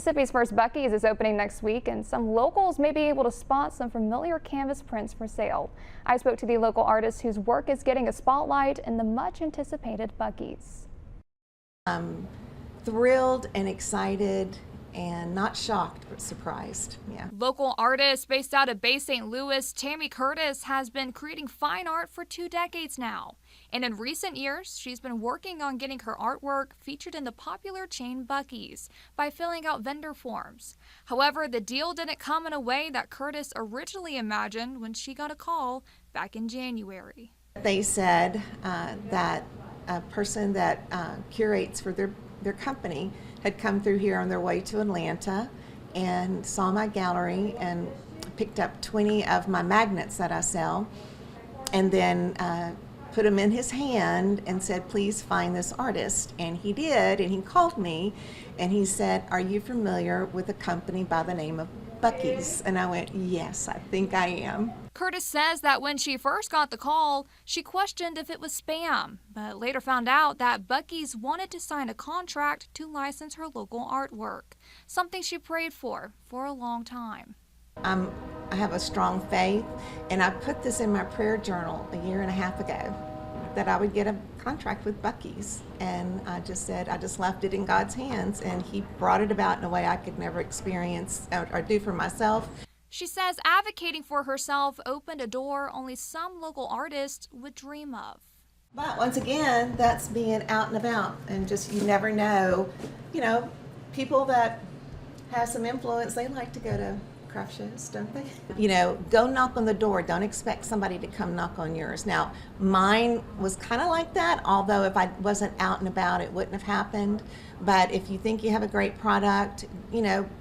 Mississippi's first Buc-ee's is opening next week, and some locals may be able to spot some familiar canvas prints for sale. I spoke to the local artist whose work is getting a spotlight in the much anticipated Buc-ee's. I'm thrilled and excited and not shocked, but surprised. Yeah. Local artist based out of Bay St. Louis, Tami Curtis has been creating fine art for 2 decades now. And in recent years, she's been working on getting her artwork featured in the popular chain Buc-ee's by filling out vendor forms. However, the deal didn't come in a way that Curtis originally imagined when she got a call back in January. They said that a person that curates for their company had come through here on their way to Atlanta and saw my gallery and picked up 20 of my magnets that I sell, and then put them in his hand and said, please find this artist. And he did, and he called me and he said, are you familiar with a company by the name of Buc-ee's? And I went, yes, I think I am. Curtis says that when she first got the call, she questioned if it was spam, but later found out that Buc-ee's wanted to sign a contract to license her local artwork, something she prayed for a long time. I have a strong faith, and I put this in my prayer journal a year and a half ago, that I would get a contract with Buc-ee's. And I just said, I just left it in God's hands, and He brought it about in a way I could never experience or do for myself. She says advocating for herself opened a door only some local artists would dream of. But once again, that's being out and about, and just, you never know, people that have some influence, they like to go to craft shows, don't they? Go knock on the door. Don't expect somebody to come knock on yours. Now, mine was kind of like that, although if I wasn't out and about, it wouldn't have happened. But if you think you have a great product,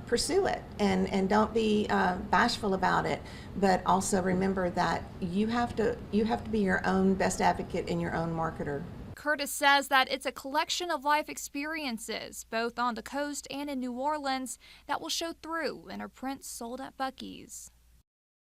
pursue it, and don't be bashful about it. But also remember that you have to be your own best advocate and your own marketer. Curtis says that it's a collection of life experiences, both on the coast and in New Orleans, that will show through in her prints sold at Buc-ee's.